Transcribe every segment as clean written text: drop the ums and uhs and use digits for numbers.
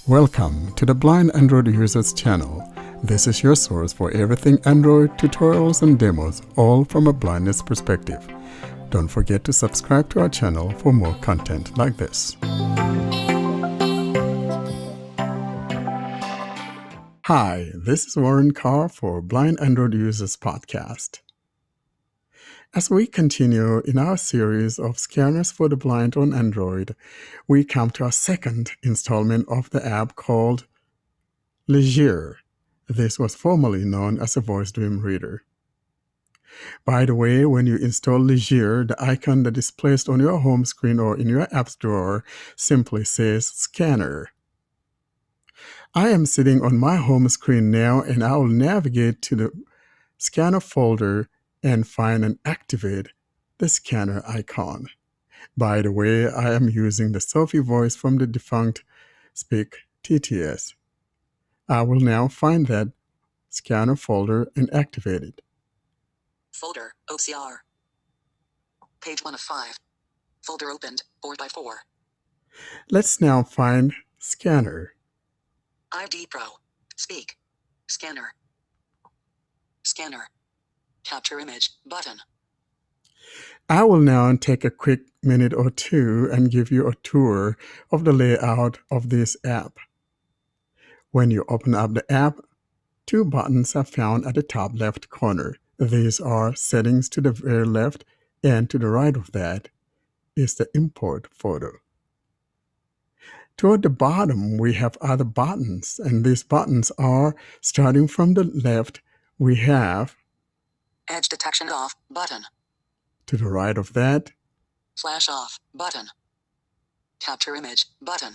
Welcome to the Blind Android Users channel. This is your source for everything Android tutorials and demos, all from a blindness perspective. Don't forget to subscribe to our channel for more content like this. Hi, this is Warren Carr for Blind Android Users podcast. As we continue in our series of scanners for the blind on Android, we come to our second installment of the app called Legere. This was formerly known as a VoiceDream reader. By the way, when you install Legere, the icon that is placed on your home screen or in your apps drawer simply says Scanner. I am sitting on my home screen now, and I will navigate to the Scanner folder and find and activate the scanner icon. By the way, I am using the Sophie voice from the defunct Speak TTS. I will now find that scanner folder and activate it. Folder, OCR. Page 1 of 5. Folder opened, 4x4. Let's now find Scanner. ID Pro. Speak. Scanner. Scanner. Capture image, button. I will now take a quick minute or two and give you a tour of the layout of this app. When you open up the app, two buttons are found at the top left corner. These are Settings to the very left, and to the right of that is the Import Photo. Toward the bottom, we have other buttons, and these buttons are, starting from the left, we have Edge detection off, button. to the right of that, Flash off, button. Capture image, button.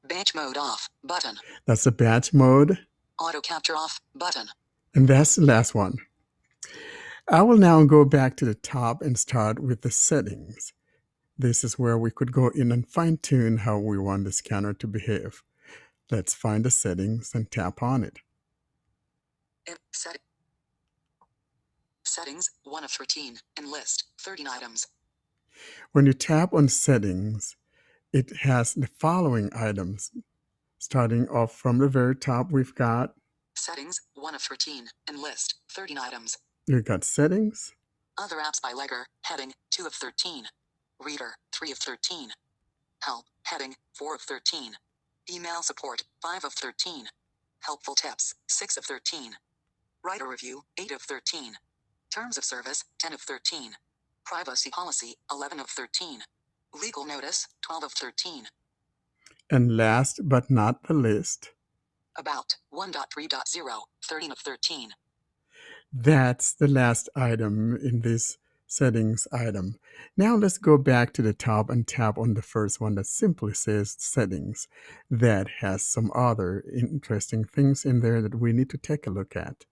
Batch mode off, button. that's the batch mode, Auto capture off, button. and that's the last one. I will now go back to the top and start with the settings. This is where we could go in and fine-tune how we want the scanner to behave. Let's find the settings and tap on it. Settings, 1 of 13, and list, 13 items. When you tap on settings, it has the following items. Starting off from the very top, we've got Settings, 1 of 13, and list, 13 items. we've got settings, Other apps by Legere, heading, 2 of 13. Reader, 3 of 13. Help, heading, 4 of 13. Email support, 5 of 13. Helpful tips, 6 of 13. Writer review, 8 of 13. Terms of service, 10 of 13. Privacy policy, 11 of 13. Legal notice, 12 of 13. and last but not the least, About, 1.3.0, 13 of 13. that's the last item in this settings item. Now let's go back to the top and tap on the first one that simply says settings. That has some other interesting things in there that we need to take a look at.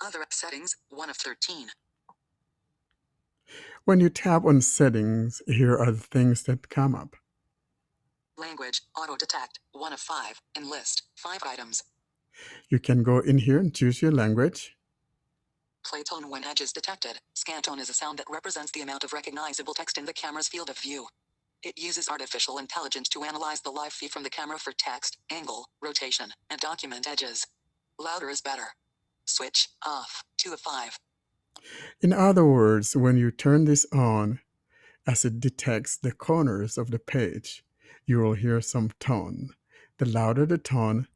Other settings, 1 of 13. When you tap on settings, here are the things that come up. Language, auto detect, 1 of 5, and list, 5 items. You can go in here and choose your language. Play tone when edge is detected. Scan tone is a sound that represents the amount of recognizable text in the camera's field of view. It uses artificial intelligence to analyze the live feed from the camera for text, angle, rotation, and document edges. Louder is better. Switch, off, 2 of 5. In other words, when you turn this on, as it detects the corners of the page, you will hear some tone. The louder the tone,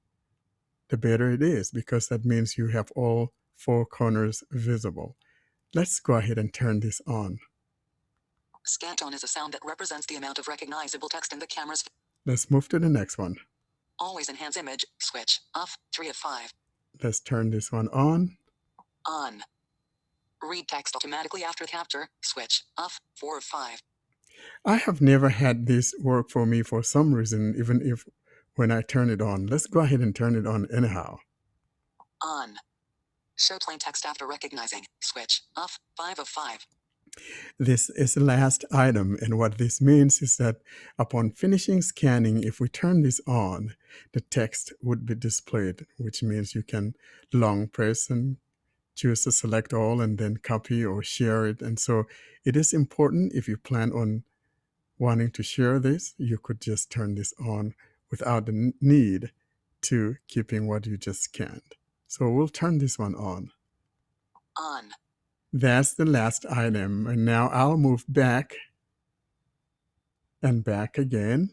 the better it is, because that means you have all 4 corners visible. Let's go ahead and turn this on. Scan tone is a sound that represents the amount of recognizable text in the camera's. Let's move to the next one. Always enhance image, switch, off, 3 of 5. Let's turn this one on. On. Read text automatically after capture, switch, off, 4 of 5. I have never had this work for me for some reason, even if when I turn it on. Let's go ahead and turn it on anyhow. On. Show plain text after recognizing, switch, off, 5 of 5. This is the last item, and what this means is that upon finishing scanning, if we turn this on, the text would be displayed, which means you can long press and choose to select all and then copy or share it. And so it is important, if you plan on wanting to share this, you could just turn this on without the need to keeping what you just scanned. So we'll turn this one on. On. That's the last item. And now I'll move back and back again.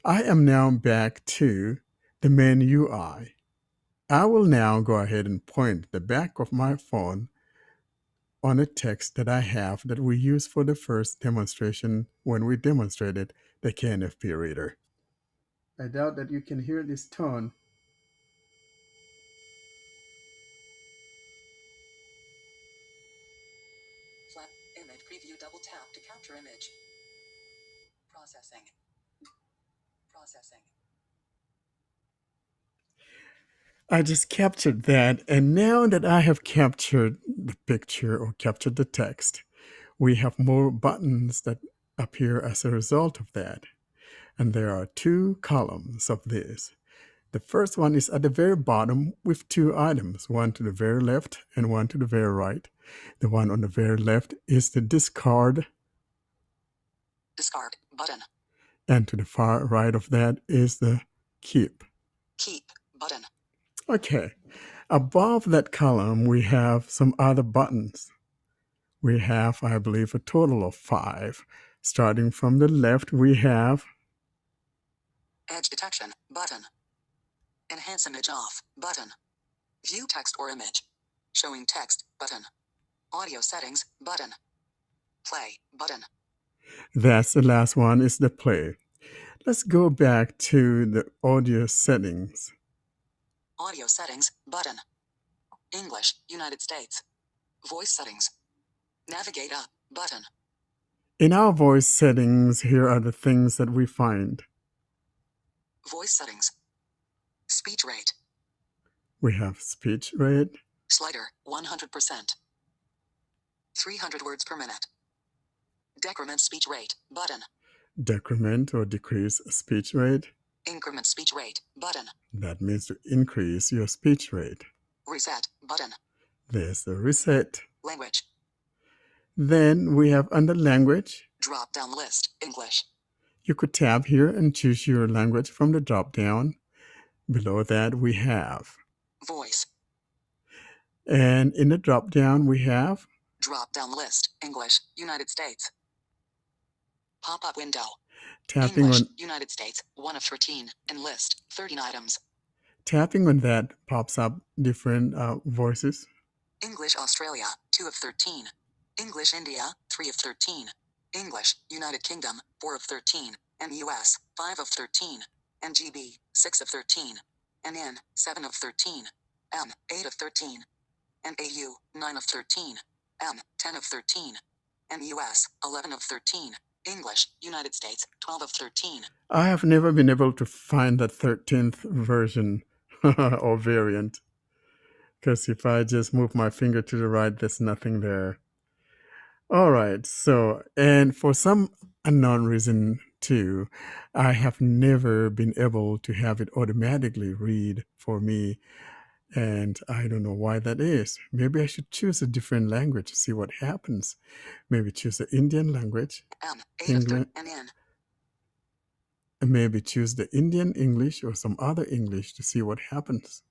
I am now back to the main UI. I will now go ahead and point the back of my phone on a text that I have that we used for the first demonstration when we demonstrated the KNFP reader. I doubt that you can hear this tone. Flat image preview, double tap to capture image. Processing. Processing. I just captured that, and now that I have captured the picture or captured the text, we have more buttons that appear as a result of that. And there are two columns of this. The first one is at the very bottom with two items, one to the very left and one to the very right. The one on the very left is the discard. Discard button. And to the far right of that is the keep. Keep button. Okay. Above that column, we have some other buttons. We have, I believe, a total of 5. Starting from the left, we have edge detection button. Enhance image off button. View text or image. Showing text button. Audio settings button. Play button. That's the last one, is the play. Let's go back to the audio settings. Audio settings button. English, United States. Voice settings. Navigate up button. In our voice settings, here are the things that we find. Voice settings. Speech rate. We have speech rate. Slider, 100%. 300 words per minute. Decrement speech rate button. Decrement or decrease speech rate. Increment speech rate button. That means to increase your speech rate. Reset button. There's the reset. Language. Then we have under language. Drop down list, English. You could tap here and choose your language from the drop down. Below that we have voice. And in the drop down we have drop down list, English, United States. Pop-up window. Tapping English, on United States, 1 of 13, and list, 13 items. Tapping on that pops up different voices. English Australia, 2 of 13. English India, 3 of 13. English United Kingdom, 4 of 13. And US, 5 of 13. And GB, 6 of 13. And N, 7 of 13. M, 8 of 13. And AU, 9 of 13. M, 10 of 13. And US, 11 of 13. English, United States, 12 of 13. I have never been able to find that 13th version or variant. Because if I just move my finger to the right, there's nothing there. All right, so, and for some unknown reason too, I have never been able to have it automatically read for me. And I don't know why that is. Maybe I should choose a different language to see what happens. Maybe choose the Indian language. England. And maybe choose the Indian English or some other English to see what happens.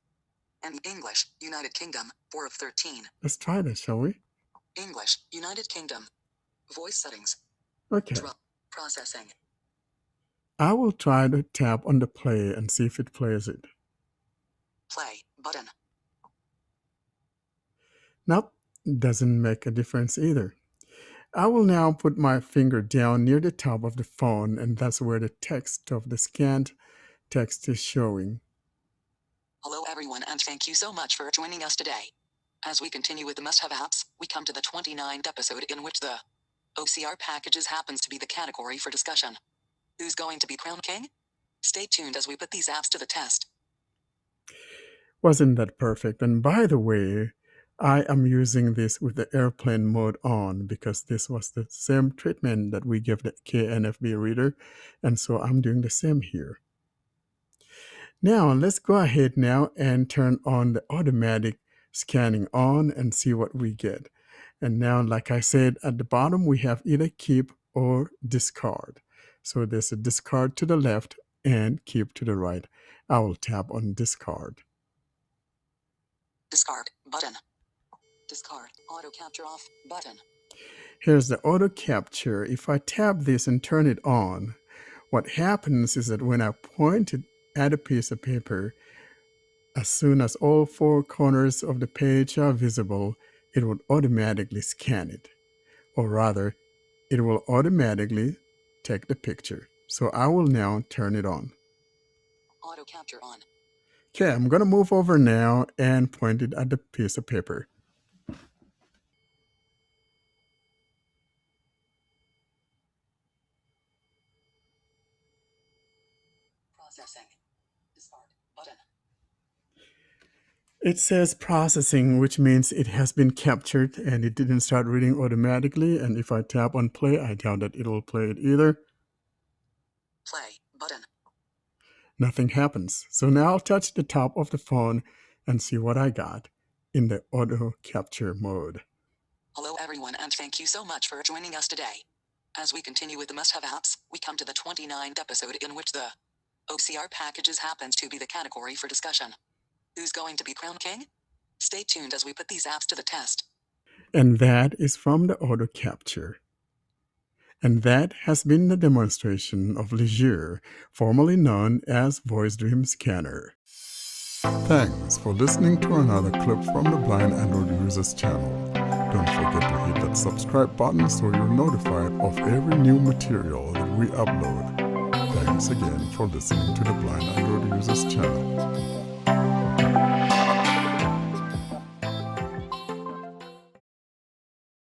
And English, United Kingdom, 4 of 13. Let's try that, shall we? English, United Kingdom. Voice settings. Okay. Processing. I will try to tap on the play and see if it plays it. Play button. Nope, doesn't make a difference either. I will now put my finger down near the top of the phone, and that's where the text of the scanned text is showing. Hello everyone, and thank you so much for joining us today. As we continue with the must-have apps, we come to the 29th episode in which the OCR packages happens to be the category for discussion. Who's going to be crowned king? Stay tuned as we put these apps to the test. Wasn't that perfect? And by the way, I am using this with the airplane mode on because this was the same treatment that we give the KNFB reader, and so I'm doing the same here. Now let's go ahead now and turn on the automatic scanning on and see what we get. And now, like I said, at the bottom we have either keep or discard. So there's a discard to the left and keep to the right. I will tap on discard. Discard button. Discard auto capture off button. Here's the auto capture. If I tap this and turn it on, what happens is that when I point it at a piece of paper, as soon as all four corners of the page are visible, it will automatically scan it. Or rather, it will automatically take the picture. So I will now turn it on. Auto capture on. Okay, I'm going to move over now and point it at the piece of paper. Processing. Discard button. It says processing, which means it has been captured and it didn't start reading automatically. And if I tap on play, I doubt that it will play it either. Play button. Nothing happens. So now I'll touch the top of the phone and see what I got in the auto capture mode. Hello everyone and thank you so much for joining us today. As we continue with the must-have apps, we come to the 29th episode in which the OCR packages happens to be the category for discussion. Who's going to be crowned king? Stay tuned as we put these apps to the test. And that is from the auto capture. And that has been the demonstration of Legere, formerly known as VoiceDream Scanner. Thanks for listening to another clip from the Blind Android Users channel. Don't forget to hit that subscribe button so you're notified of every new material that we upload. Thanks again for listening to the Blind Android Users channel.